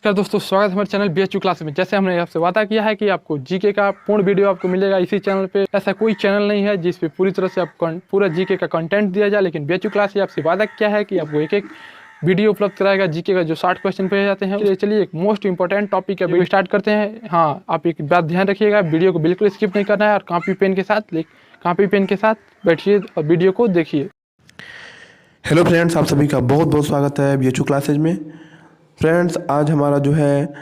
नमस्कार दोस्तों, स्वागत है हमारे चैनल BHU क्लास में। जैसे हमने आपसे वादा किया है कि आपको जीके का पूर्ण वीडियो आपको मिलेगा इसी चैनल पे। ऐसा कोई चैनल नहीं है जिस पे पूरी तरह से आपको पूरा जीके का कंटेंट दिया जाए, लेकिन BHU क्लास ही आपसे वादा किया है कि आपको एक एक वीडियो उपलब्ध कराएगा जीके का जो 60 क्वेश्चन पे जाते हैं। चलिए एक मोस्ट इंपॉर्टेंट टॉपिक का वीडियो स्टार्ट करते हैं। हाँ, आप एक बात ध्यान रखिएगा, वीडियो को बिल्कुल स्किप नहीं करना है और कॉपी पेन के साथ बैठिए और वीडियो को देखिए। हेलो फ्रेंड्स, आप सभी का बहुत बहुत स्वागत है BHU क्लासेज में। फ्रेंड्स, आज हमारा जो है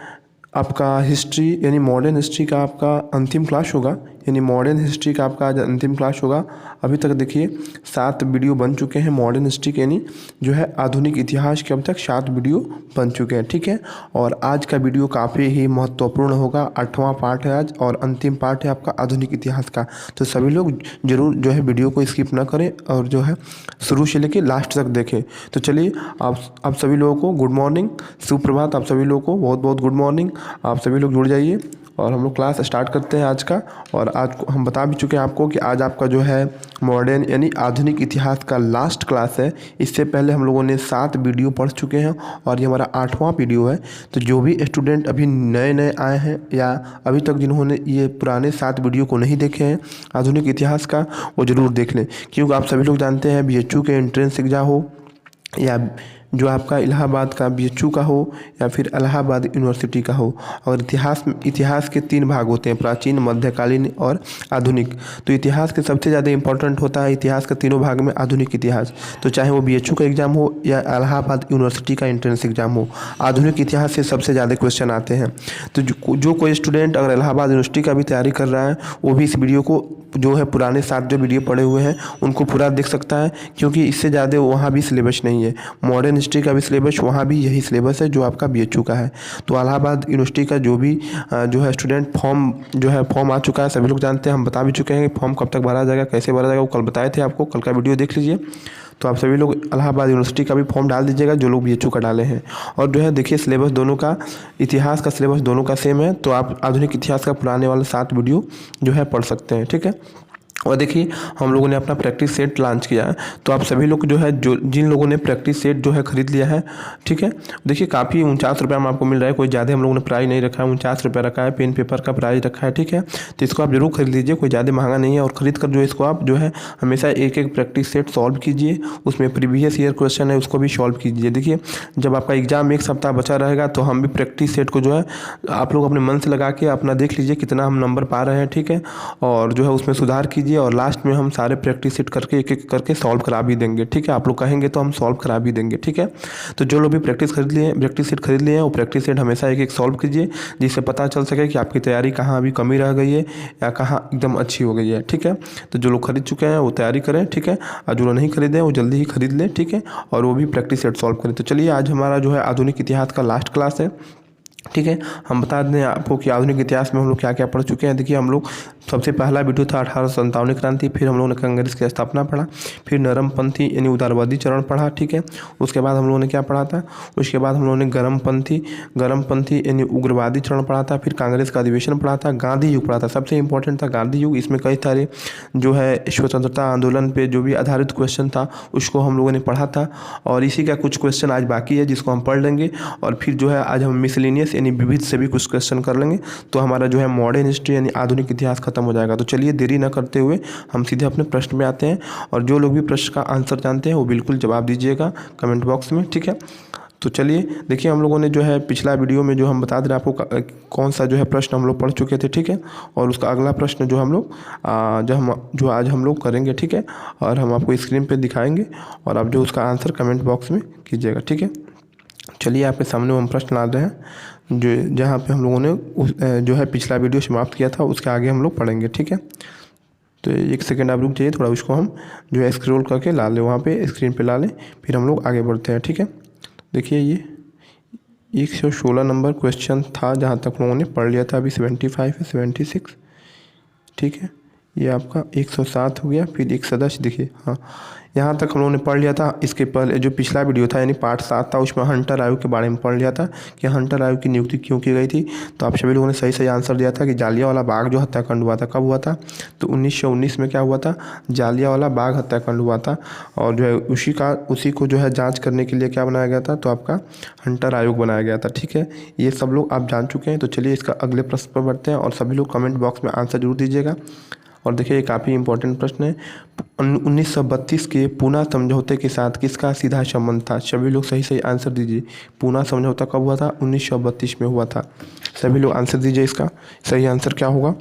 आपका हिस्ट्री यानी मॉडर्न हिस्ट्री का आपका अंतिम क्लास होगा। यानी मॉडर्न हिस्ट्री का आपका आज अंतिम क्लास होगा। अभी तक देखिए 7 वीडियो बन चुके हैं मॉडर्न हिस्ट्री के, यानी जो है आधुनिक इतिहास के अब तक 7 वीडियो बन चुके हैं, ठीक है। और आज का वीडियो काफ़ी ही महत्वपूर्ण होगा। 8वां पार्ट है आज और अंतिम पार्ट है आपका आधुनिक इतिहास का। तो सभी लोग जरूर जो है वीडियो को स्किप ना करें और जो है शुरू से लेकर लास्ट तक देखें। तो चलिए आप सभी लोगों को गुड मॉर्निंग, सुप्रभात। आप सभी लोगों को बहुत बहुत गुड मॉर्निंग। आप सभी लोग जुड़ जाइए और हम लोग क्लास स्टार्ट करते हैं आज का। और आज हम बता भी चुके हैं आपको कि आज आपका जो है मॉडर्न यानी आधुनिक इतिहास का लास्ट क्लास है। इससे पहले हम लोगों ने 7 वीडियो पढ़ चुके हैं और ये हमारा 8वां वीडियो है। तो जो भी स्टूडेंट अभी नए नए आए हैं या अभी तक जिन्होंने ये पुराने 7 वीडियो को नहीं देखे हैं आधुनिक इतिहास का, वो ज़रूर देख लें। क्योंकि आप सभी लोग जानते हैं BHU के एंट्रेंस एग्जाम हो या जो आपका इलाहाबाद का BHU का हो या फिर इलाहाबाद यूनिवर्सिटी का हो, और इतिहास के 3 भाग होते हैं, प्राचीन, मध्यकालीन और आधुनिक। तो इतिहास के सबसे ज़्यादा इंपॉर्टेंट होता है इतिहास के तीनों भाग में आधुनिक इतिहास। तो चाहे वो BHU का एग्ज़ाम हो या इलाहाबाद यूनिवर्सिटी का एंट्रेंस एग्ज़ाम हो, आधुनिक इतिहास से सबसे ज़्यादा क्वेश्चन आते हैं। तो जो कोई स्टूडेंट अगर इलाहाबाद यूनिवर्सिटी का भी तैयारी कर रहा है, वो भी इस वीडियो को जो है पुराने 7 जो वीडियो पड़े हुए हैं उनको पूरा देख सकता है, क्योंकि इससे ज़्यादा वहाँ भी सिलेबस नहीं है। मॉडर्न हिस्ट्री का भी सिलेबस वहाँ भी यही सिलेबस है जो आपका BHU का है। तो इलाहाबाद यूनिवर्सिटी का जो भी जो है स्टूडेंट फॉर्म आ चुका है, सभी लोग जानते हैं, हम बता भी चुके हैं कि फॉर्म कब तक भरा जाएगा, कैसे भरा जाएगा, वो कल बताए थे आपको। कल का वीडियो देख लीजिए। तो आप सभी लोग इलाहाबाद यूनिवर्सिटी का भी फॉर्म डाल दीजिएगा जो लोग BHU का डाले हैं। और जो है देखिए सिलेबस दोनों का, इतिहास का सिलेबस दोनों का सेम है। तो आप आधुनिक इतिहास का पुराने वाले 7 वीडियो जो है पढ़ सकते हैं, ठीक है। और देखिए हम लोगों ने अपना प्रैक्टिस सेट लॉन्च किया है। तो आप सभी लोग जो है जिन लोगों ने प्रैक्टिस सेट जो है ख़रीद लिया है, ठीक है, देखिए काफ़ी 49 रुपये में आपको मिल रहा है। कोई ज़्यादा हम लोगों ने प्राइस नहीं रखा है, 49 रुपये रखा है। पेन पेपर का प्राइस रखा है, ठीक है। तो इसको आप जरूर खरीद लीजिए, कोई ज़्यादा महंगा नहीं है। और ख़रीद कर जो इसको आप जो है हमेशा एक एक प्रैक्टिस सेट सॉल्व कीजिए। उसमें प्रीवियस ईयर क्वेश्चन है उसको भी सॉल्व कीजिए। देखिए जब आपका एग्ज़ाम एक सप्ताह बचा रहेगा तो हम भी प्रैक्टिस सेट को जो है आप लोग अपने मन से लगा के अपना देख लीजिए कितना हम नंबर पा रहे हैं, ठीक है। और जो है उसमें सुधार कीजिए और लास्ट में हम सारे प्रैक्टिस सेट करके एक एक करके सॉल्व करा भी देंगे, ठीक है। आप लोग कहेंगे तो हम सॉल्व करा भी देंगे, ठीक है। तो जो लोग भी प्रैक्टिस सेट खरीद लिए हैं वो प्रैक्टिस सेट हमेशा एक एक सॉल्व कीजिए, जिससे पता चल सके कि आपकी तैयारी कहाँ अभी कमी रह गई है या कहाँ एकदम अच्छी हो गई है, ठीक है। तो जो लोग खरीद चुके हैं वो तैयारी करें, ठीक है। और जो लोग नहीं खरीदे वो जल्दी ही खरीद लें, ठीक है। और वो भी प्रैक्टिस सेट सॉल्व करें। तो चलिए आज हमारा जो है आधुनिक इतिहास का लास्ट क्लास है, ठीक है। हम बता दें आपको कि आधुनिक इतिहास में हम लोग क्या क्या पढ़ चुके हैं। देखिए हम लोग सबसे पहला वीडियो था 1857 क्रांति, फिर हम लोगों ने कांग्रेस की स्थापना पढ़ा, फिर नरमपंथी यानी उदारवादी चरण पढ़ा, ठीक है। उसके बाद हम लोगों ने क्या पढ़ा था, उसके बाद हम लोगों ने गरमपंथी यानी उग्रवादी चरण पढ़ा था, फिर कांग्रेस का अधिवेशन पढ़ा था, गांधी युग पढ़ा था। सबसे इंपॉर्टेंट था गांधी युग। इसमें कई सारे जो है स्वतंत्रता आंदोलन पे जो भी आधारित क्वेश्चन था उसको हम लोगों ने पढ़ा था। और इसी का कुछ क्वेश्चन आज बाकी है जिसको हम पढ़ लेंगे। और फिर जो है आज हम मिसलेनियस यानी विविध से भी कुछ क्वेश्चन कर लेंगे। तो हमारा जो है मॉडर्न हिस्ट्री यानी आधुनिक इतिहास खत्म हो जाएगा। तो चलिए देरी न करते हुए हम सीधे अपने प्रश्न में आते हैं। और जो लोग भी प्रश्न का आंसर जानते हैं वो बिल्कुल जवाब दीजिएगा कमेंट बॉक्स में, ठीक है। तो चलिए देखिए हम लोगों ने जो है पिछला वीडियो में जो हम बता दे रहे आपको कौन सा जो है प्रश्न हम लोग पढ़ चुके थे, ठीक है। और उसका अगला प्रश्न जो हम लोग जो आज हम लोग करेंगे, ठीक है। और हम आपको स्क्रीन पर दिखाएंगे और आप जो उसका आंसर कमेंट बॉक्स में कीजिएगा, ठीक है। चलिए आपके सामने हम प्रश्न ला रहे हैं जो जहाँ पे हम लोगों ने जो है पिछला वीडियो समाप्त किया था उसके आगे हम लोग पढ़ेंगे, ठीक है। तो 1 सेकेंड आप रुक जाइए थोड़ा, उसको हम जो है स्क्रॉल करके ला लें, वहाँ पे स्क्रीन पे ला लें, फिर हम लोग आगे बढ़ते हैं, ठीक है। देखिए ये 116 नंबर क्वेश्चन था जहाँ तक लोगों ने पढ़ लिया था। अभी 75 है, 76, ठीक है। ये आपका 107 हो गया। फिर एक सदस्य देखिए, हाँ यहाँ तक हम लोगों ने पढ़ लिया था। इसके पहले जो पिछला वीडियो था यानी पार्ट 7 था, उसमें हंटर आयोग के बारे में पढ़ लिया था कि हंटर आयोग की नियुक्ति क्यों की गई थी। तो आप सभी लोगों ने सही सही आंसर दिया था कि जालियांवाला बाग जो हत्याकांड हुआ था कब हुआ था, तो 1919 में क्या हुआ था, जालियांवाला बाग हत्याकांड हुआ था। और जो है उसी को जो है जाँच करने के लिए क्या बनाया गया था, तो आपका हंटर आयोग बनाया गया था। ठीक है, ये सब लोग आप जान चुके हैं। तो चलिए इसका अगले प्रश्न पर बढ़ते हैं और सभी लोग कमेंट बॉक्स में आंसर जरूर दीजिएगा। और देखिए ये काफ़ी इंपॉर्टेंट प्रश्न है। 1932 के पूना समझौते के साथ किसका सीधा संबंध था? सभी लोग सही सही आंसर दीजिए। पूना समझौता कब हुआ था? 1932 में हुआ था। सभी लोग आंसर दीजिए, इसका सही आंसर क्या होगा।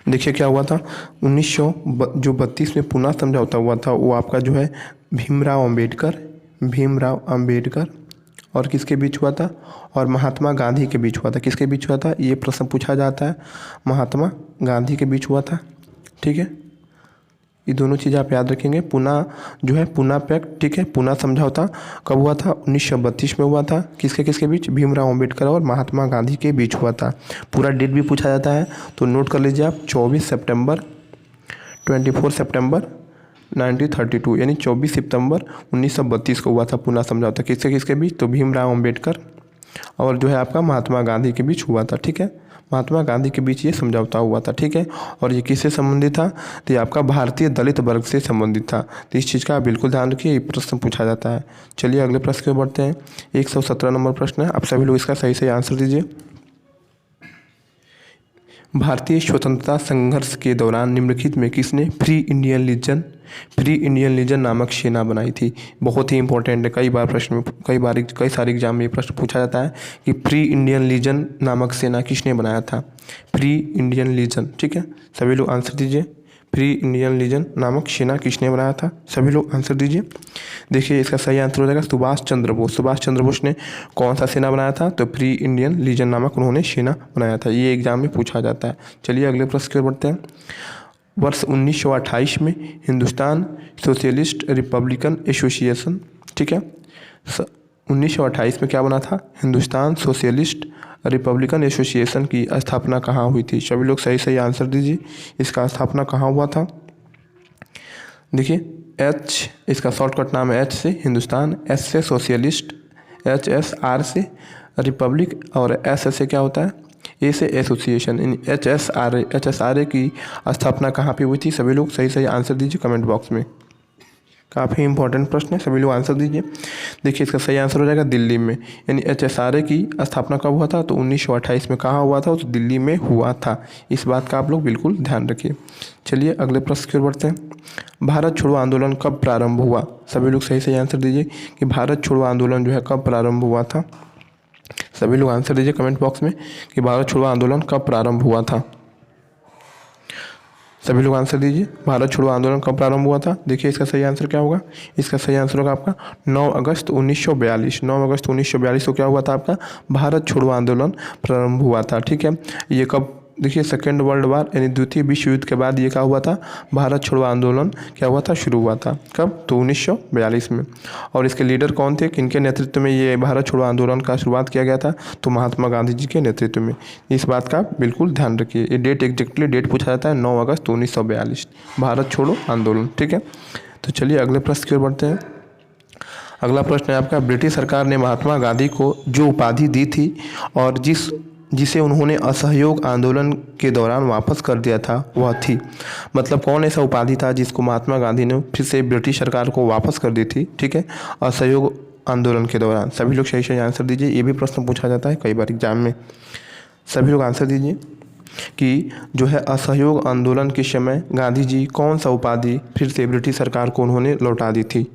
देखिए क्या हुआ था, 1932 में पूना समझौता हुआ था, वो आपका जो है भीमराव अंबेडकर और किसके बीच हुआ था, और महात्मा गांधी के बीच हुआ था। किसके बीच हुआ था, ये प्रश्न पूछा जाता है। महात्मा गांधी के बीच हुआ था। ठीक है, ये दोनों चीज़ आप याद रखेंगे। पूना पैक्ट, ठीक है, पूना समझौता कब हुआ था? 1932 में हुआ था। किसके बीच? भीमराव अंबेडकर और महात्मा गांधी के बीच हुआ था। पूरा डेट भी पूछा जाता है, तो नोट कर लीजिए आप। 24 सितंबर 1932 यानी 24 सितंबर 1932 को हुआ था पूना समझौता। किसके बीच? तो भीमराव अंबेडकर और जो है आपका महात्मा गांधी के बीच हुआ था। ठीक है, महात्मा गांधी के बीच ये समझौता हुआ था। ठीक है, और ये किससे संबंधित था? तो ये आपका भारतीय दलित वर्ग से संबंधित था। तो इस चीज़ का आप बिल्कुल ध्यान रखिए, ये प्रश्न पूछा जाता है। चलिए अगले प्रश्न की ओर बढ़ते हैं। 117 नंबर प्रश्न है, आप सभी लोग इसका सही सही आंसर दीजिए। भारतीय स्वतंत्रता संघर्ष के दौरान निम्नलिखित में किसने फ्री इंडियन लीजन नामक सेना बनाई थी? बहुत ही इंपॉर्टेंट है, कई सारे एग्जाम में ये प्रश्न पूछा जाता है कि फ्री इंडियन लीजन नामक सेना किसने बनाया था? फ्री इंडियन लीजन, ठीक है, सभी लोग आंसर दीजिए। फ्री इंडियन लीजन नामक सेना किसने बनाया था? सभी लोग आंसर दीजिए। देखिए इसका सही आंसर हो जाएगा सुभाष चंद्र बोस ने कौन सा सेना बनाया था? तो फ्री इंडियन लीजन नामक उन्होंने सेना बनाया था। ये एग्जाम में पूछा जाता है। चलिए अगले प्रश्न की ओर बढ़ते हैं। वर्ष 1928 में हिंदुस्तान सोशलिस्ट रिपब्लिकन एसोसिएशन, ठीक है, 1928 में क्या बना था? हिंदुस्तान सोशलिस्ट रिपब्लिकन एसोसिएशन की स्थापना कहाँ हुई थी? सभी लोग सही सही आंसर दीजिए। इसका स्थापना कहाँ हुआ था? देखिए एच, इसका शॉर्टकट नाम है एच से हिंदुस्तान, एस से सोशलिस्ट, HSR से रिपब्लिक और एस से क्या होता है? ए से एसोसिएशन, इन HSRA की स्थापना कहाँ पे हुई थी? सभी लोग सही सही आंसर दीजिए कमेंट बॉक्स में। काफ़ी इंपॉर्टेंट प्रश्न है, सभी लोग आंसर दीजिए। देखिए इसका सही आंसर हो जाएगा दिल्ली में, यानी HSRA की स्थापना कब हुआ था? तो 1928 में। कहाँ हुआ था? तो दिल्ली में हुआ था। इस बात का आप लोग बिल्कुल ध्यान रखिए। चलिए अगले प्रश्न की ओर बढ़ते हैं। भारत छोड़ो आंदोलन कब प्रारंभ हुआ? सभी लोग सही सही आंसर दीजिए कि भारत छोड़ो आंदोलन जो है कब प्रारंभ हुआ था? सभी लोग आंसर दीजिए कमेंट बॉक्स में कि भारत छोड़ो आंदोलन कब प्रारंभ हुआ था। सभी लोग आंसर दीजिए, भारत छोड़ो आंदोलन कब प्रारंभ हुआ था? देखिए इसका सही आंसर क्या होगा? इसका सही आंसर होगा आपका 9 अगस्त 1942। 9 अगस्त 1942 को क्या हुआ था? आपका भारत छोड़ो आंदोलन प्रारंभ हुआ था। ठीक है, ये कब? देखिए सेकेंड वर्ल्ड वार यानी द्वितीय विश्व युद्ध के बाद ये क्या हुआ था? भारत छोड़ो आंदोलन क्या हुआ था? शुरू हुआ था। कब? तो 1942 में। और इसके लीडर कौन थे? किनके नेतृत्व में ये भारत छोड़ो आंदोलन का शुरुआत किया गया था? तो महात्मा गांधी जी के नेतृत्व में। इस बात का बिल्कुल ध्यान रखिए। ये डेट एग्जैक्टली डेट पूछा जाता है 9 अगस्त 1942, भारत छोड़ो आंदोलन। ठीक है, तो चलिए अगले प्रश्न की ओर बढ़ते हैं। अगला प्रश्न है आपका, ब्रिटिश सरकार ने महात्मा गांधी को जो उपाधि दी थी और जिसे उन्होंने असहयोग आंदोलन के दौरान वापस कर दिया था वह थी? मतलब कौन ऐसा उपाधि था जिसको महात्मा गांधी ने फिर से ब्रिटिश सरकार को वापस कर दी थी? ठीक है, असहयोग आंदोलन के दौरान। सभी लोग सही सही आंसर दीजिए। ये भी प्रश्न पूछा जाता है कई बार एग्जाम में। सभी लोग आंसर दीजिए कि जो है असहयोग आंदोलन के समय गांधी जी कौन सा उपाधि फिर से ब्रिटिश सरकार को उन्होंने लौटा दी थी?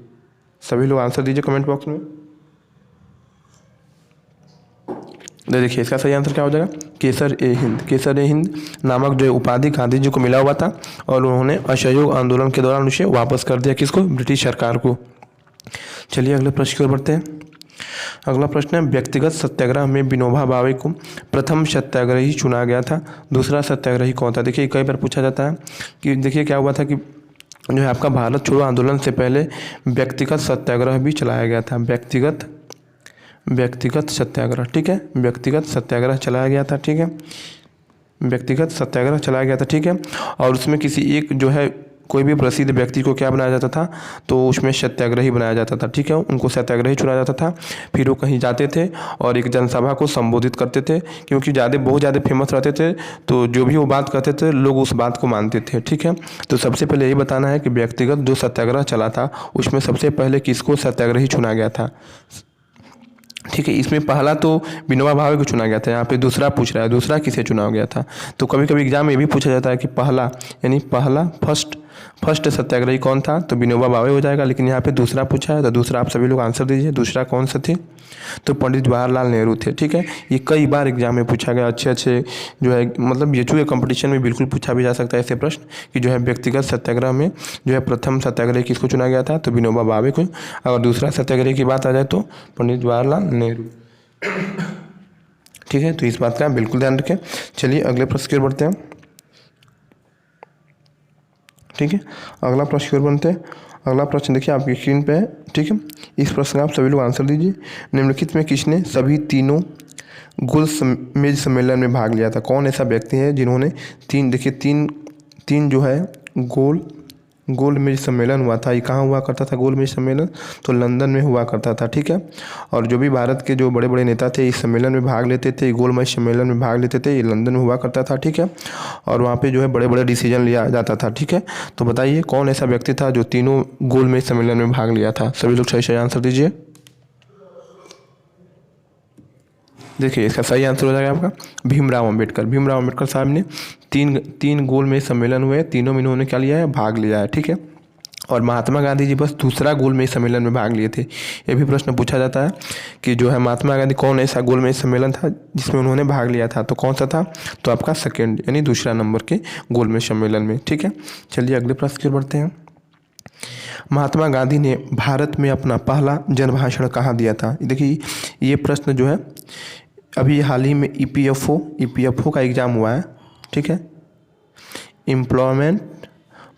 सभी लोग आंसर दीजिए कमेंट बॉक्स में। देखिए इसका सही आंसर क्या हो जाएगा? केसर ए हिंद नामक जो उपाधि गांधी जी को मिला हुआ था और उन्होंने असहयोग आंदोलन के दौरान उसे वापस कर दिया। किसको? ब्रिटिश सरकार को। चलिए अगले प्रश्न की ओर बढ़ते हैं। अगला प्रश्न है, व्यक्तिगत सत्याग्रह में विनोबा भावे को प्रथम सत्याग्रही चुना गया था, दूसरा सत्याग्रही कौन था? देखिए कई बार पूछा जाता है कि देखिए क्या हुआ था कि जो है आपका भारत छोड़ो आंदोलन से पहले व्यक्तिगत सत्याग्रह भी चलाया गया था। व्यक्तिगत सत्याग्रह, ठीक है, व्यक्तिगत सत्याग्रह चलाया गया था। ठीक है, व्यक्तिगत सत्याग्रह चलाया गया था, ठीक है। और उसमें किसी एक जो है कोई भी प्रसिद्ध व्यक्ति को क्या बनाया जाता था, तो उसमें सत्याग्रही बनाया जाता था, ठीक है। उनको सत्याग्रही चुना जाता था। फिर वो कहीं जाते थे और एक जनसभा को संबोधित करते थे, क्योंकि बहुत ज़्यादा फेमस रहते थे, तो जो भी वो बात कहते थे लोग उस बात को मानते थे, ठीक है। तो सबसे पहले यही बताना है कि व्यक्तिगत जो सत्याग्रह चला था उसमें सबसे पहले किसको सत्याग्रही चुना गया था, ठीक है। इसमें पहला तो विनोबा भावे को चुना गया था, यहाँ पे दूसरा पूछ रहा है दूसरा किसे चुना गया था। तो कभी कभी एग्जाम में ये भी पूछा जाता है कि पहला यानी फर्स्ट सत्याग्रही कौन था, तो विनोबा भावे हो जाएगा, लेकिन यहाँ पे दूसरा पूछा है तो दूसरा आप सभी लोग आंसर दीजिए। दूसरा कौन सा थे, तो पंडित जवाहरलाल नेहरू थे, ठीक है। ये कई बार एग्जाम में पूछा गया, अच्छे जो है मतलब बीएचयू के कंपटीशन में बिल्कुल पूछा भी जा सकता है ऐसे प्रश्न कि जो है व्यक्तिगत सत्याग्रह में जो है प्रथम सत्याग्रही किसको चुना गया था, तो विनोबा भावे को। अगर दूसरा सत्याग्रही की बात आ जाए तो पंडित जवाहरलाल नेहरू, ठीक है। तो इस बात का बिल्कुल ध्यान रखें। चलिए अगले प्रश्न की ओर बढ़ते हैं, ठीक है। अगला प्रश्न की ओर बनते हैं। अगला प्रश्न देखिए आपकी स्क्रीन पे है, ठीक है। इस प्रश्न का आप सभी लोग आंसर दीजिए। निम्नलिखित में किसने सभी तीनों मेज सम्मेलन में भाग लिया था। कौन ऐसा व्यक्ति है जिन्होंने तीन जो है गोल मेज सम्मेलन हुआ था। ये कहाँ हुआ करता था गोल मेज सम्मेलन, तो लंदन में हुआ करता था, ठीक है। और जो भी भारत के जो बड़े बड़े नेता थे इस सम्मेलन में भाग लेते थे, गोल मेज सम्मेलन में भाग लेते थे, ये लंदन में हुआ करता था, ठीक है। और वहाँ पे जो है बड़े बड़े डिसीजन लिया जाता था, ठीक है। तो बताइए कौन ऐसा व्यक्ति था जो तीनों गोल मेज सम्मेलन में भाग लिया था। सभी लोग सही आंसर दीजिए। देखिए इसका सही आंसर हो जाएगा आपका भीमराव अम्बेडकर साहब ने तीन गोल मेज सम्मेलन हुए, तीनों में इन्होंने क्या लिया है, भाग लिया है, ठीक है। और महात्मा गांधी जी बस दूसरा गोल मेज सम्मेलन में भाग लिए थे। ये भी प्रश्न पूछा जाता है कि जो है महात्मा गांधी कौन ऐसा गोल मेज सम्मेलन था जिसमें उन्होंने भाग लिया था, तो कौन सा था, तो आपका सेकेंड यानी दूसरा नंबर के गोल मेज सम्मेलन में, ठीक है। चलिए अगले प्रश्न की ओर बढ़ते हैं। महात्मा गांधी ने भारत में अपना पहला जनभाषण कहाँ दिया था। देखिए ये प्रश्न जो है अभी हाल ही में ईपीएफओ का एग्ज़ाम हुआ है, ठीक है। Employment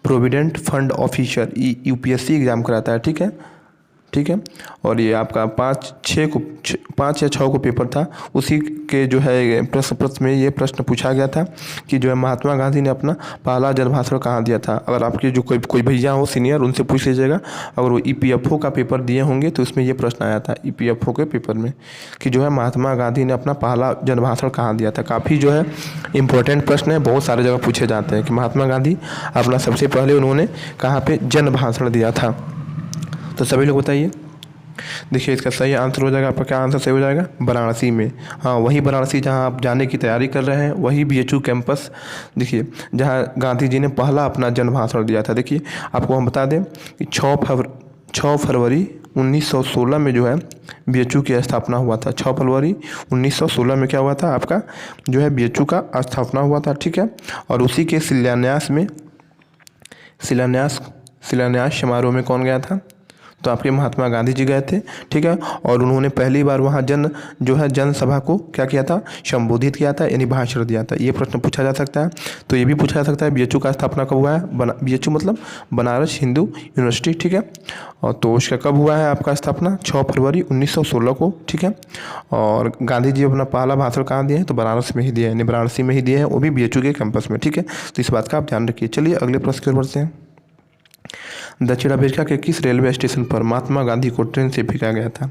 provident fund officer UPSC exam कराता है, ठीक है। और ये आपका 5 या 6 को पेपर था, उसी के जो है प्रश्न में ये प्रश्न पूछा गया था कि जो है महात्मा गांधी ने अपना पहला जनभाषण कहाँ दिया था। अगर आपके जो कोई भैया हो सीनियर उनसे पूछ लीजिएगा, अगर वो ईपीएफओ का पेपर दिए होंगे तो उसमें ये प्रश्न आया था ईपीएफओ के पेपर में कि जो है महात्मा गांधी ने अपना पहला जनभाषण कहाँ दिया था। काफ़ी जो है इम्पोर्टेंट प्रश्न है, बहुत सारे जगह पूछे जाते हैं कि महात्मा गांधी अपना सबसे पहले उन्होंने कहाँ पर जनभाषण दिया था। तो सभी लोग बताइए। देखिए इसका सही आंसर हो जाएगा आपका, क्या आंसर सही हो जाएगा, वाराणसी में। हाँ वही वाराणसी जहाँ आप जाने की तैयारी कर रहे हैं, वही बीएचयू कैंपस देखिए जहाँ गांधी जी ने पहला अपना जनभाषण दिया था। देखिए आपको हम बता दें कि 6 फरवरी 1916 में जो है बीएचयू की स्थापना हुआ था। 6 फरवरी 1916 में क्या हुआ था, आपका जो है बीएचयू का स्थापना हुआ था, ठीक है। और उसी के शिलान्यास समारोह में कौन गया था, तो आपके महात्मा गांधी जी गए थे, ठीक है। और उन्होंने पहली बार वहाँ जनसभा को क्या किया था, संबोधित किया था यानी भाषण दिया था। ये प्रश्न पूछा जा सकता है। तो ये भी पूछा जा सकता है बीएचयू का स्थापना कब हुआ है, बीएचयू मतलब बनारस हिंदू यूनिवर्सिटी, ठीक है। और तो उसका कब हुआ है आपका स्थापना, 6 फरवरी 1916 को, ठीक है। और गांधी जी अपना पहला भाषण कहाँ दिया है, तो बनारस में ही दिया है, यानी वाराणसी में ही दिया है, वो भी बीएचयू के कैंपस में, ठीक है। तो इस बात का आप ध्यान रखिए। चलिए अगले प्रश्न की ओर बढ़ते हैं। दक्षिण अफ्रीका के किस रेलवे स्टेशन पर महात्मा गांधी को ट्रेन से फेंका गया था।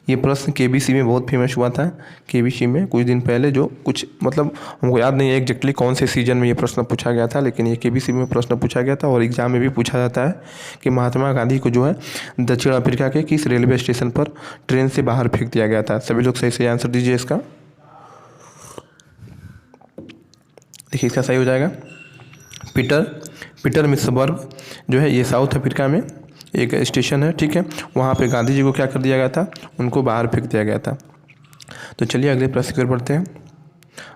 ये प्रश्न केबीसी में बहुत फेमस हुआ था। केबीसी में कुछ दिन पहले जो कुछ मतलब हमको याद नहीं है एग्जैक्टली कौन से सीजन में ये प्रश्न पूछा गया था, लेकिन ये केबीसी में प्रश्न पूछा गया था और एग्जाम में भी पूछा जाता है कि महात्मा गांधी को जो है दक्षिण अफ्रीका के किस रेलवे स्टेशन पर ट्रेन से बाहर फेंक दिया गया था। सभी लोग सही आंसर दीजिए इसका। देखिए इसका सही हो जाएगा पीटरमिर्सबर्ग जो है ये साउथ अफ्रीका में एक स्टेशन है, ठीक है। वहाँ पे गांधी जी को क्या कर दिया गया था, उनको बाहर फेंक दिया गया था। तो चलिए अगले प्रश्न की ओर बढ़ते हैं।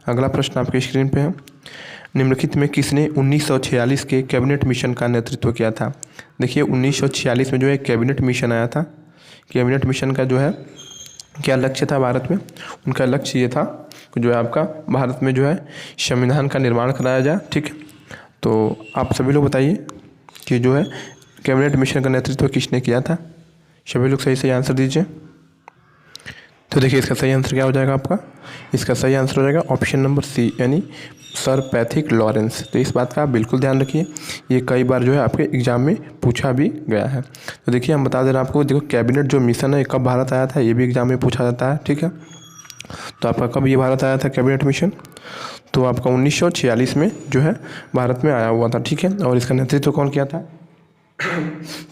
अगला प्रश्न आपके स्क्रीन पे है। निम्नलिखित में किसने 1946 के कैबिनेट मिशन का नेतृत्व किया था। देखिए 1946 में जो है कैबिनेट मिशन आया था। कैबिनेट मिशन का जो है क्या लक्ष्य था भारत में, उनका लक्ष्य ये था कि जो है आपका भारत में जो है संविधान का निर्माण कराया जाए, ठीक है। तो आप सभी लोग बताइए कि जो है कैबिनेट मिशन का नेतृत्व किसने किया था। सभी लोग सही आंसर दीजिए। तो देखिए इसका सही आंसर क्या हो जाएगा आपका, इसका सही आंसर हो जाएगा ऑप्शन नंबर सी यानी सर पैथिक लॉरेंस। तो इस बात का आप बिल्कुल ध्यान रखिए, ये कई बार जो है आपके एग्जाम में पूछा भी गया है। तो देखिए हम बता दे रहे हैं आपको, देखो कैबिनेट जो मिशन है कब भारत आया था, ये भी एग्जाम में पूछा जाता है, ठीक है। तो आपका कब ये भारत आया था कैबिनेट मिशन, तो आपका 1946 में जो है भारत में आया हुआ था, ठीक है। और इसका नेतृत्व कौन किया था,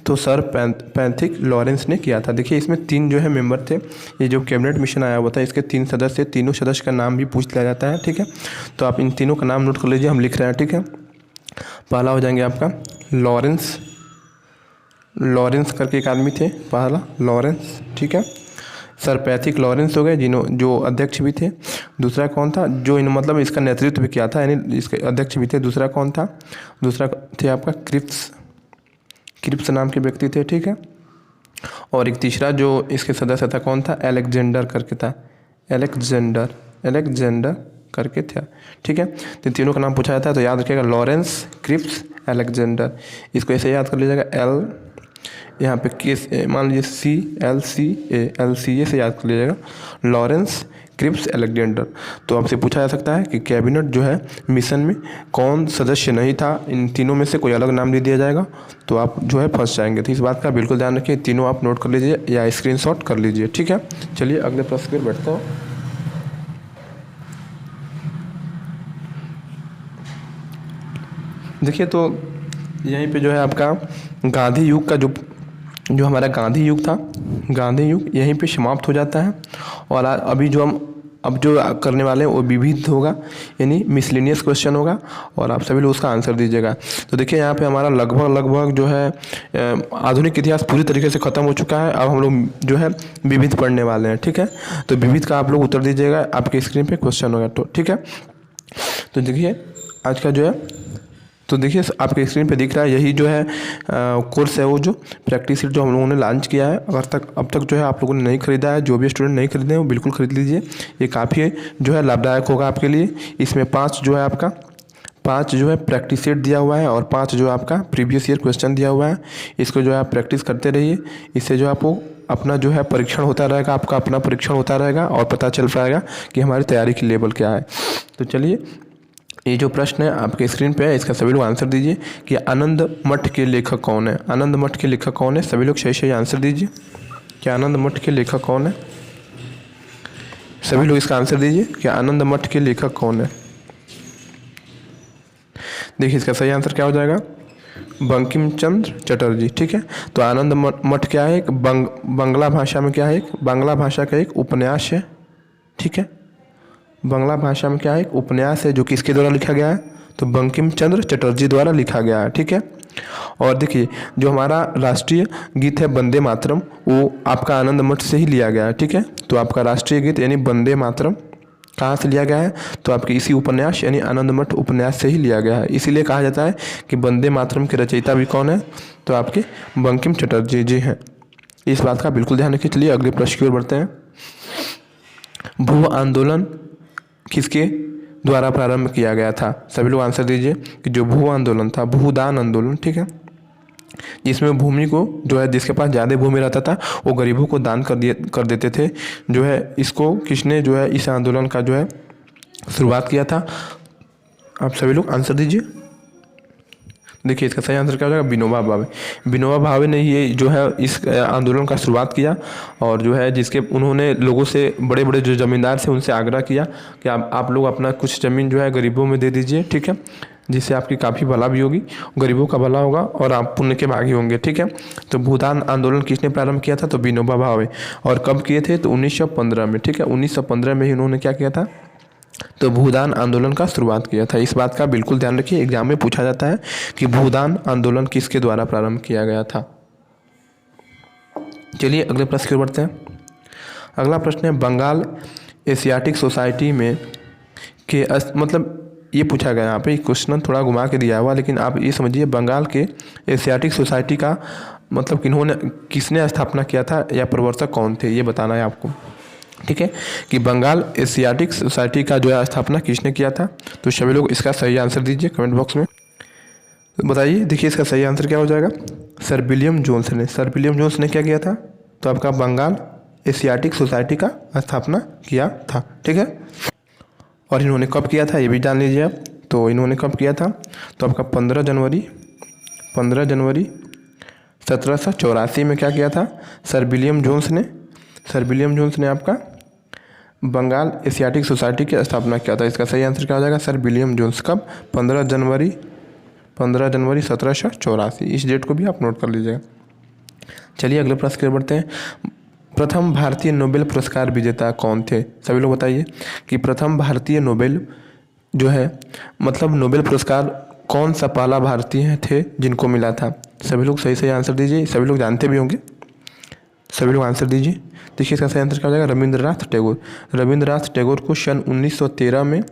तो सर पैथिक लॉरेंस ने किया था। देखिए इसमें 3 जो है मेंबर थे, ये जो कैबिनेट मिशन आया हुआ था इसके 3 सदस्य, तीनों सदस्य का नाम भी पूछ लिया जाता है, ठीक है। तो आप इन तीनों का नाम नोट कर लीजिए, हम लिख रहे हैं, ठीक है। पहला हो जाएंगे आपका लॉरेंस करके एक आदमी थे, पहला लॉरेंस, ठीक है। सर पैथिक लॉरेंस हो गए जो अध्यक्ष भी थे। दूसरा कौन था, जो इन मतलब इसका नेतृत्व भी किया था, यानी इसके अध्यक्ष भी थे। दूसरा कौन था, दूसरा थे आपका क्रिप्स नाम के व्यक्ति थे, ठीक है। और एक तीसरा जो इसके सदस्य था कौन था, अलेक्जेंडर करके था, अलेक्जेंडर करके था, ठीक है। तो तीनों का नाम पूछा जाता है, तो याद रखिएगा लॉरेंस, क्रिप्स, अलेक्जेंडर। इसको ऐसे याद कर लीजिएगा, एल यहाँ पे के मान लीजिए LCA से याद कर लीजिएगा, लॉरेंस, क्रिप्स, अलेक्जेंडर। तो आपसे पूछा जा सकता है कि कैबिनेट जो है मिशन में कौन सदस्य नहीं था, इन तीनों में से कोई अलग नाम दे दिया जाएगा तो आप जो है फंस जाएंगे। तो इस बात का बिल्कुल ध्यान रखिए, तीनों आप नोट कर लीजिए या स्क्रीनशॉट कर लीजिए, ठीक है। चलिए अगले प्रश्न पर बैठता हूँ। देखिए तो यहीं पे जो है आपका गांधी युग का जो हमारा गांधी युग था, गांधी युग यहीं पे समाप्त हो जाता है। और अभी जो हम अब जो करने वाले हैं वो विविध होगा, यानी मिसलेनियस क्वेश्चन होगा, और आप सभी लोग उसका आंसर दीजिएगा। तो देखिए यहाँ पे हमारा लगभग जो है आधुनिक इतिहास पूरी तरीके से ख़त्म हो चुका है। अब हम लोग जो है विविध पढ़ने वाले हैं, ठीक है। तो विविध का आप लोग उत्तर दीजिएगा, आपके स्क्रीन पे क्वेश्चन होगा, तो ठीक है। तो देखिए आज का जो है, तो देखिए आपके स्क्रीन पे दिख रहा है, यही जो है कोर्स है, वो जो प्रैक्टिस सीट जो हम लोगों ने लॉन्च किया है। अगर अब तक जो है आप लोगों ने नहीं खरीदा है, जो भी स्टूडेंट नहीं खरीदे हैं वो बिल्कुल खरीद लीजिए, ये काफ़ी जो है लाभदायक होगा आपके लिए। इसमें 5 जो है प्रैक्टिस सेट दिया हुआ है, और 5 जो है आपका प्रीवियस ईयर क्वेश्चन दिया हुआ है। इसको जो है आप प्रैक्टिस करते रहिए, इससे जो आपको अपना जो है परीक्षण होता रहेगा, आपका अपना परीक्षण होता रहेगा और पता चल पाएगा कि हमारी तैयारी की लेवल क्या है। तो चलिए ये जो प्रश्न है आपके स्क्रीन पे है, इसका सभी लोग आंसर दीजिए कि आनंद मठ के लेखक कौन है। आनंद मठ के लेखक कौन है, सभी लोग सही आंसर दीजिए कि आनंद मठ के लेखक कौन है। सभी लोग इसका आंसर दीजिए कि आनंद मठ के लेखक कौन है। देखिए इसका सही आंसर क्या हो जाएगा, बंकिम चंद्र चटर्जी, ठीक है। तो आनंद मठ क्या है, एक बांग्ला भाषा में क्या है, एक बांग्ला भाषा का एक उपन्यास है, ठीक है। बांग्ला भाषा में क्या है, एक उपन्यास है, जो किसके द्वारा लिखा गया है, तो बंकिम चंद्र चटर्जी द्वारा लिखा गया है, ठीक है। और देखिए जो हमारा राष्ट्रीय गीत है वंदे मातरम, वो आपका आनंद मठ से ही लिया गया है, ठीक है। तो आपका राष्ट्रीय गीत यानी वंदे मातरम कहाँ से लिया गया है, तो आपके इसी उपन्यास यानी आनंद मठ उपन्यास से ही लिया गया है। इसीलिए कहा जाता है कि वंदे मातरम के रचयिता भी कौन है, तो आपके बंकिम चटर्जी जी हैं। इस बात का बिल्कुल ध्यान रखिए। चलिए अगले प्रश्न की ओर बढ़ते हैं। भू आंदोलन किसके द्वारा प्रारंभ किया गया था, सभी लोग आंसर दीजिए कि जो भू आंदोलन था, भूदान आंदोलन, ठीक है। जिसमें भूमि को जो है, जिसके पास ज़्यादा भूमि रहता था वो गरीबों को दान कर देते थे। जो है इसको किसने जो है इस आंदोलन का जो है शुरुआत किया था, आप सभी लोग आंसर दीजिए। देखिए इसका सही आंसर क्या हो जाएगा, विनोबा भावे ने ये जो है इस आंदोलन का शुरुआत किया, और जो है जिसके उन्होंने लोगों से, बड़े बड़े जो ज़मींदार से उनसे आग्रह किया कि आप लोग अपना कुछ ज़मीन जो है गरीबों में दे दीजिए, ठीक है, जिससे आपकी काफ़ी भला भी होगी, गरीबों का भला होगा और आप पुण्य के भागी होंगे, ठीक है। तो भूदान आंदोलन किसने प्रारंभ किया था, तो विनोबा भावे। और कब किए थे, तो 1915 में, ठीक है। 1915 में ही उन्होंने क्या किया था, तो भूदान आंदोलन का शुरुआत किया था। इस बात का बिल्कुल ध्यान रखिए, एग्जाम में पूछा जाता है कि भूदान आंदोलन किसके द्वारा प्रारंभ किया गया था। चलिए अगले प्रश्न की ओर बढ़ते हैं। अगला प्रश्न है, बंगाल एशियाटिक सोसाइटी में के मतलब ये पूछा गया, यहाँ पे क्वेश्चन थोड़ा घुमा के दिया हुआ, लेकिन आप ये समझिए बंगाल के एशियाटिक सोसाइटी का मतलब किसने स्थापना किया था या प्रवर्तक कौन थे, ये बताना है आपको, ठीक है। कि बंगाल एशियाटिक सोसाइटी का जो है स्थापना किसने किया था, तो सभी लोग इसका सही आंसर दीजिए कमेंट बॉक्स में, बताइए। देखिए इसका सही आंसर क्या हो जाएगा, सर विलियम जोन्स ने। सर विलियम जोन्स ने क्या किया था, तो आपका बंगाल एशियाटिक सोसाइटी का स्थापना किया था। ठीक है, और इन्होंने कब किया था ये भी जान लीजिए आप। तो इन्होंने कब किया था, तो आपका 15 जनवरी 1784 में क्या किया था, सर विलियम जोन्स ने आपका बंगाल एशियाटिक सोसाइटी की स्थापना किया था। इसका सही आंसर क्या हो जाएगा, सर विलियम जोन्स। कब, 15 जनवरी 1784। इस डेट को भी आप नोट कर लीजिएगा। चलिए अगले प्रश्न की ओर बढ़ते हैं। प्रथम भारतीय नोबेल पुरस्कार विजेता कौन थे, सभी लोग बताइए कि प्रथम भारतीय नोबेल जो है मतलब नोबेल पुरस्कार कौन सा पहला भारतीय थे जिनको मिला था। सभी लोग सही सही आंसर दीजिए, सभी लोग जानते भी होंगे, सभी लोग आंसर दीजिए। देखिए इसका सही आंसर क्या हो जाएगा, रविंद्रनाथ टैगोर को सन 1913 में,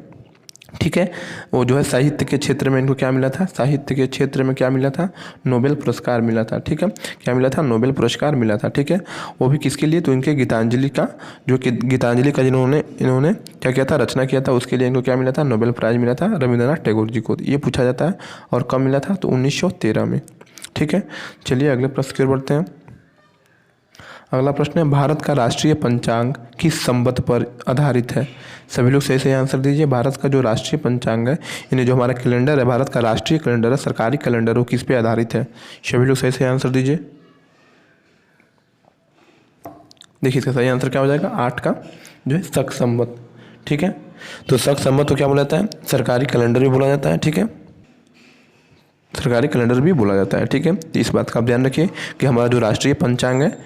ठीक है, वो जो है साहित्य के क्षेत्र में इनको क्या मिला था, साहित्य के क्षेत्र में क्या मिला था, नोबेल पुरस्कार मिला था। ठीक है, क्या मिला था, नोबेल पुरस्कार मिला था। ठीक है, वो भी किसके लिए, तो इनके गीतांजलि का, जो कि गीतांजलि का इन्होंने क्या किया था, रचना किया था, उसके लिए इनको क्या मिला था, नोबेल प्राइज़ मिला था रविंद्रनाथ टैगोर जी को। ये पूछा जाता है, और कब मिला था, तो 1913 में। ठीक है, चलिए अगले प्रश्न की ओर बढ़ते हैं। अगला प्रश्न है, भारत का राष्ट्रीय पंचांग किस संवत पर आधारित है। सभी लोग सही सही आंसर दीजिए। भारत का जो राष्ट्रीय पंचांग है, यानी जो हमारा कैलेंडर है, भारत का राष्ट्रीय कैलेंडर है, सरकारी कैलेंडर, वो किस पे आधारित है। सभी लोग सही सही आंसर दीजिए। देखिए इसका सही आंसर क्या हो जाएगा, 8 का जो है शक संवत। ठीक है, तो शक संवत को क्या बोला जाता है, सरकारी कैलेंडर भी बोला जाता है। ठीक है, सरकारी कैलेंडर भी बोला जाता है। ठीक है, तो इस बात का आप ध्यान रखिए कि हमारा जो राष्ट्रीय पंचांग है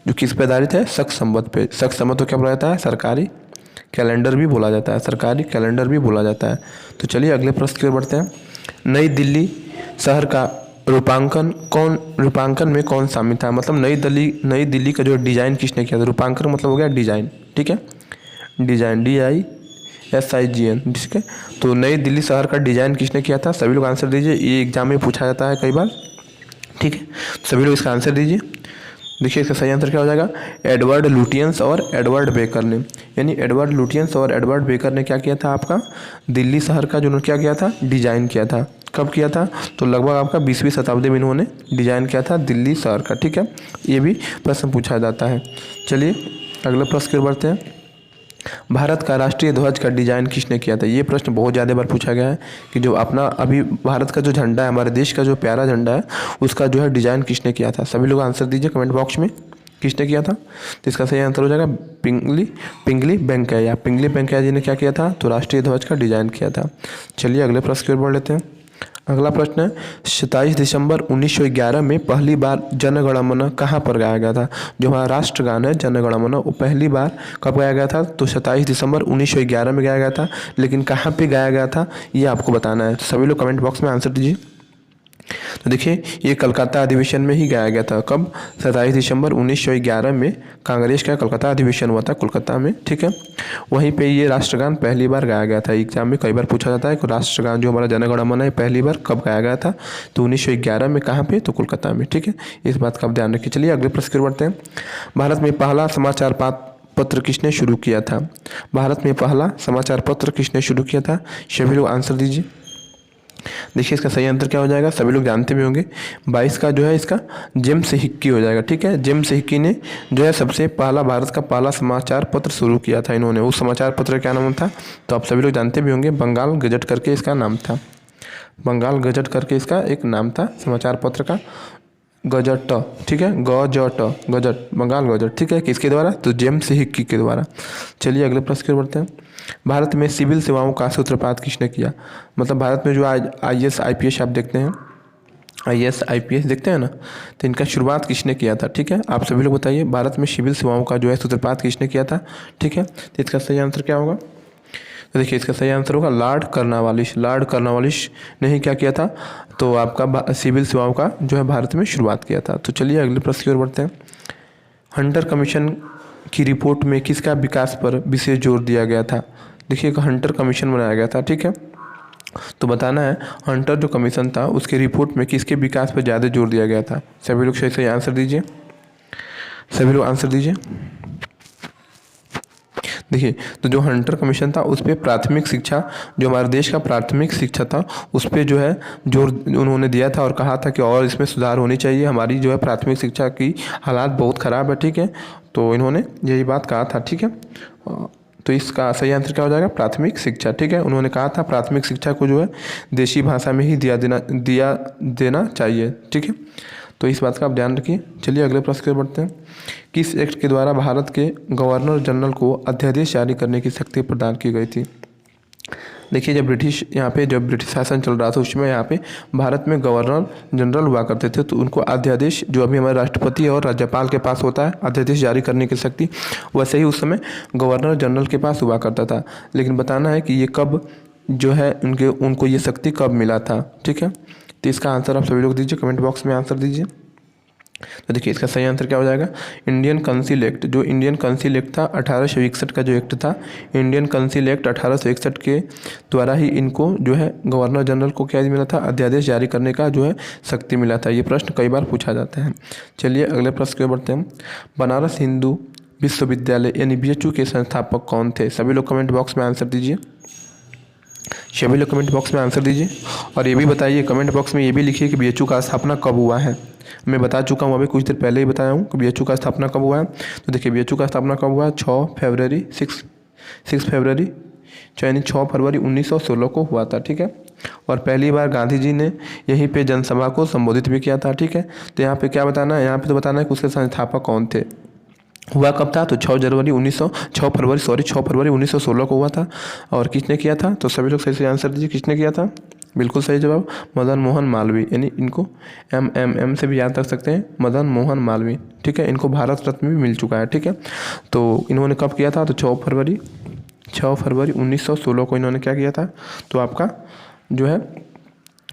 जो किस पे आधारित है, शक संवत पे। शक संवत को क्या बोला जाता है, सरकारी कैलेंडर भी बोला जाता है, सरकारी कैलेंडर भी बोला जाता है। तो चलिए अगले प्रश्न की ओर बढ़ते हैं। नई दिल्ली शहर का रूपांकन में कौन शामिल था, मतलब नई दिल्ली का जो डिजाइन किसने किया था। रूपांकन मतलब हो गया डिजाइन। ठीक है, डिजाइन DISIGN। ठीक है, तो नई दिल्ली शहर का डिजाइन किसने किया था, सभी लोग आंसर दीजिए। ये एग्जाम में पूछा जाता है कई बार। ठीक है, सभी लोग इसका आंसर दीजिए। देखिए इसका सही आंसर क्या हो जाएगा, एडवर्ड लुटियंस और एडवर्ड बेकर ने, यानी एडवर्ड लुटियंस और एडवर्ड बेकर ने क्या किया था, आपका दिल्ली शहर का जो उन्होंने क्या किया था, डिजाइन किया था। कब किया था, तो लगभग आपका 20वीं शताब्दी में इन्होंने डिजाइन किया था दिल्ली शहर का। ठीक है, ये भी प्रश्न पूछा जाता है। चलिए अगले प्रश्न की ओर बढ़ते हैं। भारत का राष्ट्रीय ध्वज का डिजाइन किसने किया था। ये प्रश्न बहुत ज़्यादा बार पूछा गया है कि जो अपना अभी भारत का जो झंडा है, हमारे देश का जो प्यारा झंडा है, उसका जो है डिजाइन किसने किया था। सभी लोग आंसर दीजिए कमेंट बॉक्स में, किसने किया था। तो इसका सही आंसर हो जाएगा पिंगली वेंकैया जी ने क्या किया था, तो राष्ट्रीय ध्वज का डिजाइन किया था। चलिए अगले प्रश्न की ओर बढ़ लेते हैं। अगला प्रश्न है, 27 दिसंबर 1911 में पहली बार जन गण मन कहाँ पर गाया गया था। जो हमारा राष्ट्रगान है जन गण मन, वो पहली बार कब गाया गया था, तो 27 दिसंबर 1911 में गाया गया था। लेकिन कहाँ पे गाया गया था ये आपको बताना है। तो सभी लोग कमेंट बॉक्स में आंसर दीजिए। तो देखिए ये कलकत्ता अधिवेशन में ही गाया गया था। कब, 27 दिसंबर 1911 में कांग्रेस का कलकत्ता अधिवेशन हुआ था कोलकाता में। ठीक है, वहीं पे ये राष्ट्रगान पहली बार गाया गया था। एग्जाम में कई बार पूछा जाता है कि राष्ट्रगान जो हमारा जन गण मन है पहली बार कब गाया गया था, तो 1911 में। कहाँ पे, तो कोलकाता में। ठीक है, इस बात का आप ध्यान रखिए। चलिए अगले प्रश्न की ओर बढ़ते हैं। भारत में पहला समाचार पत्र किसने शुरू किया था। भारत में पहला समाचार पत्र किसने शुरू किया था, सभी लोग आंसर दीजिए। देखिए इसका सही आंसर क्या हो जाएगा, सभी लोग जानते भी होंगे। 22 का जो है इसका जेम्स हिक्की हो जाएगा। ठीक है, जेम्स हिक्की ने जो है सबसे पहला भारत का पहला समाचार पत्र शुरू किया था इन्होंने। उस समाचार पत्र का क्या नाम था, तो आप सभी लोग जानते भी होंगे, बंगाल गजट करके इसका नाम था। बंगाल गजट करके इसका एक नाम था समाचार पत्र का, गजट। ठीक है, गजट, बंगाल गजट। ठीक है, किसके द्वारा, तो जेम्स हिक्की के द्वारा। चलिए अगले प्रश्न की ओर बढ़ते हैं। भारत में सिविल सेवाओं का सूत्रपात किसने किया। मतलब भारत में जो आज IAS IPS आप देखते हैं, IAS IPS देखते हैं ना, तो इनका शुरुआत किसने किया था। ठीक है, आप सभी लोग बताइए भारत में सिविल सेवाओं का जो है सूत्रपात किसने किया था। ठीक है, तो इसका सही आंसर क्या होगा, तो देखिए इसका सही आंसर होगा लॉर्ड कर्नवालिस ने ही क्या किया था, तो आपका सिविल सेवाओं का जो है भारत में शुरुआत किया था। तो चलिए अगले प्रश्न की ओर बढ़ते हैं। हंटर कमीशन की रिपोर्ट में किसका विकास पर विशेष जोर दिया गया था। देखिए एक हंटर कमीशन बनाया गया था। ठीक है, तो बताना है हंटर जो कमीशन था उसके रिपोर्ट में किसके विकास पर ज़्यादा जोर दिया गया था। सभी लोग सही सही आंसर दीजिए, सभी लोग आंसर दीजिए। देखिए तो जो हंटर कमीशन था उस पर प्राथमिक शिक्षा, जो हमारे देश का प्राथमिक शिक्षा था उस पर जो है जोर उन्होंने दिया था और कहा था कि और इसमें सुधार होनी चाहिए, हमारी जो है प्राथमिक शिक्षा की हालात बहुत ख़राब है। ठीक है, तो इन्होंने यही बात कहा था, ठीक है। तो इसका सही आंसर क्या हो जाएगा, प्राथमिक शिक्षा, ठीक है। उन्होंने कहा था प्राथमिक शिक्षा को जो है देशी भाषा में ही दिया देना चाहिए, ठीक है। तो इस बात का आप ध्यान रखिए। चलिए अगले प्रश्न की ओर बढ़ते हैं। किस एक्ट के द्वारा भारत के गवर्नर जनरल को अध्यादेश जारी करने की शक्ति प्रदान की गई थी। देखिए जब ब्रिटिश शासन चल रहा था उसमें यहाँ पे भारत में गवर्नर जनरल हुआ करते थे, तो उनको अध्यादेश, जो अभी हमारे राष्ट्रपति और राज्यपाल के पास होता है अध्यादेश जारी करने की शक्ति, वैसे ही उस समय गवर्नर जनरल के पास हुआ करता था। लेकिन बताना है कि ये कब जो है उनको ये शक्ति कब मिला था, ठीक है। तो इसका आंसर आप सभी लोग दीजिए, कमेंट बॉक्स में आंसर दीजिए। तो देखिए इसका सही आंसर क्या हो जाएगा, इंडियन काउंसिल एक्ट। जो इंडियन काउंसिल एक्ट था 1861 का जो एक्ट था, इंडियन काउंसिल एक्ट 1861 के द्वारा ही इनको जो है गवर्नर जनरल को क्या मिला था, अध्यादेश जारी करने का जो है शक्ति मिला था। ये प्रश्न कई बार पूछा जाता है। चलिए अगले प्रश्न की ओर बढ़ते हैं। बनारस हिंदू विश्वविद्यालय यानी BHU के संस्थापक कौन थे। सभी लोग कमेंट बॉक्स में आंसर दीजिए, सभी लोग कमेंट बॉक्स में आंसर दीजिए। और ये भी बताइए कमेंट बॉक्स में, ये भी लिखिए कि BHU का स्थापना कब हुआ है। मैं बता चुका हूँ, अभी कुछ देर पहले ही बताया हूँ कि BHU का स्थापना कब हुआ है। तो देखिए BHU का स्थापना कब हुआ है, 6 फरवरी 1916 को हुआ था, ठीक है। और पहली बार गांधी जी ने यहीं पे जनसभा को संबोधित भी किया था, ठीक है। तो यहाँ पे क्या बताना है, यहाँ पे तो बताना है कि उसके संस्थापक कौन थे। हुआ कब था, तो 6 फरवरी 1916 को हुआ था। और किसने किया था, तो सभी लोग सही से आंसर दीजिए, किसने किया था। बिल्कुल सही जवाब मदन मोहन मालवीय, यानी इनको MMM से भी याद रख सकते हैं, मदन मोहन मालवीय, ठीक है। इनको भारत रत्न भी मिल चुका है, ठीक है। तो इन्होंने कब किया था, तो 6 फरवरी 1916 को इन्होंने क्या किया था, तो आपका जो है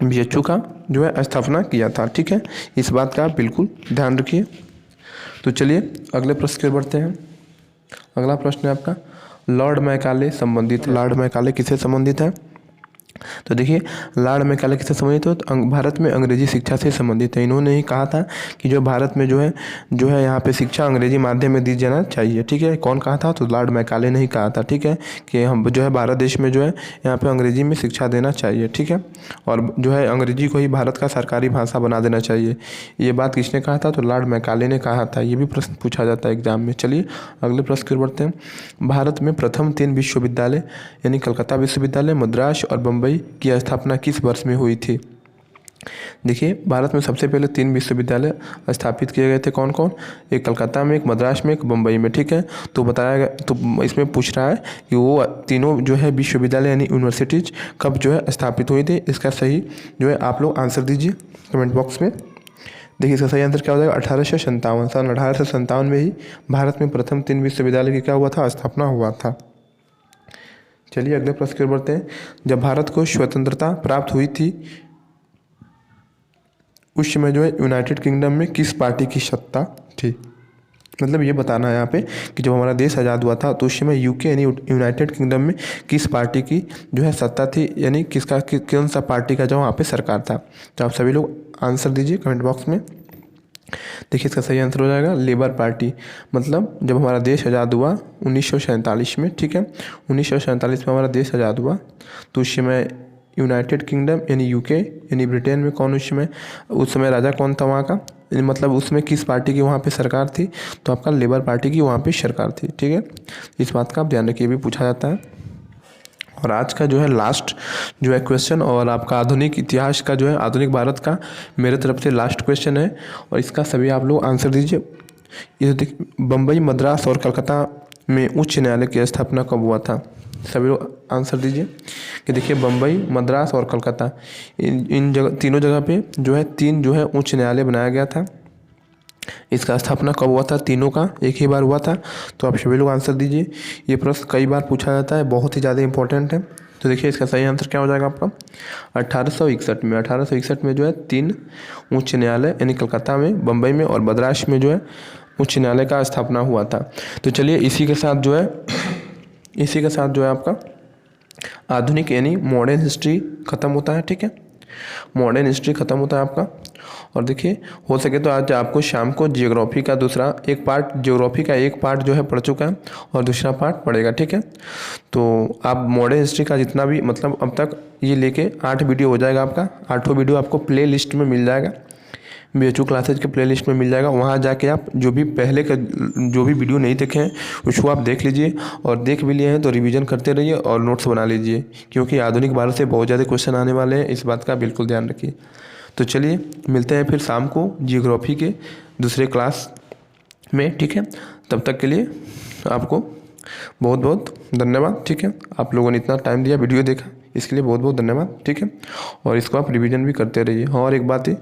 BHU का जो है स्थापना किया था, ठीक है। इस बात का आप बिल्कुल ध्यान रखिए। तो चलिए अगले प्रश्न की ओर बढ़ते हैं। अगला प्रश्न है आपका, लॉर्ड मैकाले संबंधित। लॉर्ड मैकाले किससे संबंधित है, तो देखिए लॉर्ड मैकाले किससे संबंधित हो, तो भारत में अंग्रेजी शिक्षा से संबंधित है। इन्होंने ही कहा था कि जो भारत में जो है यहाँ पे शिक्षा अंग्रेजी माध्यम में दी जाना चाहिए, ठीक है। कौन कहा था, तो लॉर्ड मैकाले ने ही कहा था, ठीक है, कि हम जो है भारत देश में जो है यहाँ पे अंग्रेजी में शिक्षा देना चाहिए, ठीक है। और जो है अंग्रेजी को ही भारत का सरकारी भाषा बना देना चाहिए। ये बात किसने कहा था, तो लॉर्ड मैकाले ने कहा था। ये भी प्रश्न पूछा जाता है एग्जाम में। चलिए अगले प्रश्न की ओर बढ़ते हैं। भारत में प्रथम 3 विश्वविद्यालय यानी कलकत्ता विश्वविद्यालय, मद्रास और बम्बई की स्थापना किस वर्ष में हुई थी। देखिए भारत में सबसे पहले 3 विश्वविद्यालय स्थापित किए गए थे, कौन कौन, एक कलकत्ता में, एक मद्रास में, एक बम्बई में, ठीक है। तो बताया गया, तो इसमें पूछ रहा है कि वो तीनों जो है विश्वविद्यालय यानी यूनिवर्सिटीज कब जो है स्थापित हुई थी। इसका सही जो है आप लोग आंसर दीजिए कमेंट बॉक्स में। देखिए इसका सही आंसर क्या हो जाएगा, 1857। सन 1857 में ही भारत में प्रथम 3 विश्वविद्यालय की क्या हुआ था, स्थापना हुआ था। चलिए अगले प्रश्न की ओर बढ़ते हैं। जब भारत को स्वतंत्रता प्राप्त हुई थी उस समय जो है यूनाइटेड किंगडम में किस पार्टी की सत्ता थी। मतलब ये बताना है यहाँ पे कि जब हमारा देश आज़ाद हुआ था तो उस समय UK यानी यूनाइटेड किंगडम में किस पार्टी की जो है सत्ता थी, यानी कौन सा पार्टी का जो वहाँ पे सरकार था। तो आप सभी लोग आंसर दीजिए कमेंट बॉक्स में। देखिए इसका सही आंसर हो जाएगा लेबर पार्टी। मतलब जब हमारा देश आज़ाद हुआ 1947 में, ठीक है, 1947 में हमारा देश आज़ाद हुआ तो उस समय यूनाइटेड किंगडम यानी UK यानी ब्रिटेन में कौन उस समय राजा कौन था वहाँ का, मतलब उसमें किस पार्टी की वहाँ पे सरकार थी, तो आपका लेबर पार्टी की वहाँ पे सरकार थी, ठीक है। इस बात का आप ध्यान रखिए, भी पूछा जाता है। और आज का जो है लास्ट जो है क्वेश्चन और आपका आधुनिक इतिहास का जो है आधुनिक भारत का मेरे तरफ से लास्ट क्वेश्चन है और इसका सभी आप लोग आंसर दीजिए। ये बम्बई, मद्रास और कलकत्ता में उच्च न्यायालय की स्थापना कब हुआ था। सभी लोग आंसर दीजिए कि देखिए बम्बई, मद्रास और कलकत्ता इन जगह तीनों जगह पे जो है 3 जो है उच्च न्यायालय बनाया गया था। इसका स्थापना कब हुआ था, तीनों का एक ही बार हुआ था। तो आप सभी लोग आंसर दीजिए। ये प्रश्न कई बार पूछा जाता है, बहुत ही ज़्यादा इंपॉर्टेंट है। तो देखिए इसका सही आंसर क्या हो जाएगा आपका 1861 में। 1861 में जो है 3 उच्च न्यायालय यानी कलकत्ता में, बम्बई में और मद्रास में जो है उच्च न्यायालय का स्थापना हुआ था। तो चलिए इसी के साथ जो है आपका आधुनिक यानी मॉडर्न हिस्ट्री ख़त्म होता है, ठीक है। मॉडर्न हिस्ट्री ख़त्म होता है आपका। और देखिए हो सके तो आज आपको शाम को ज्योग्राफी का ज्योग्राफी का एक पार्ट जो है पढ़ चुका है और दूसरा पार्ट पढ़ेगा, ठीक है। तो आप मॉडर्न हिस्ट्री का जितना भी अब तक ये लेके 8 वीडियो हो जाएगा आपका। 8 वीडियो आपको प्ले लिस्ट में मिल जाएगा। BHU क्लासेज के प्लेलिस्ट में मिल जाएगा। वहाँ जाके आप जो भी पहले का जो भी वीडियो नहीं देखे हैं उसको आप देख लीजिए, और देख भी लिए हैं तो रिवीजन करते रहिए और नोट्स बना लीजिए, क्योंकि आधुनिक भारत से बहुत ज़्यादा क्वेश्चन आने वाले हैं, इस बात का बिल्कुल ध्यान रखिए। तो चलिए मिलते हैं फिर शाम को जियोग्राफी के दूसरे क्लास में, ठीक है। तब तक के लिए आपको बहुत बहुत धन्यवाद, ठीक है। आप लोगों ने इतना टाइम दिया, वीडियो देखा, इसके लिए बहुत बहुत धन्यवाद, ठीक है। और इसको आप रिवीजन भी करते रहिए। हाँ, और एक बात है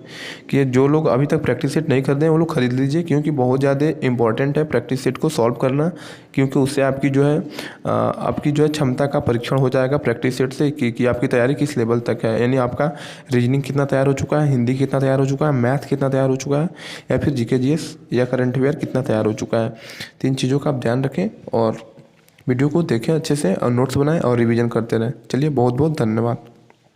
कि जो लोग अभी तक प्रैक्टिस सेट नहीं करते हैं वो लोग खरीद लीजिए, क्योंकि बहुत ज़्यादा इंपॉर्टेंट है प्रैक्टिस सेट को सॉल्व करना, क्योंकि उससे आपकी जो है क्षमता का परीक्षण हो जाएगा प्रैक्टिस सेट से कि आपकी तैयारी किस लेवल तक है, यानी आपका रीजनिंग कितना तैयार हो चुका है, हिंदी कितना तैयार हो चुका है, मैथ कितना तैयार हो चुका है, या फिर GK GS या करंट अफेयर कितना तैयार हो चुका है। 3 चीज़ों का आप ध्यान रखें और वीडियो को देखें अच्छे से और नोट्स बनाएं और रिवीजन करते रहें। चलिए बहुत बहुत धन्यवाद।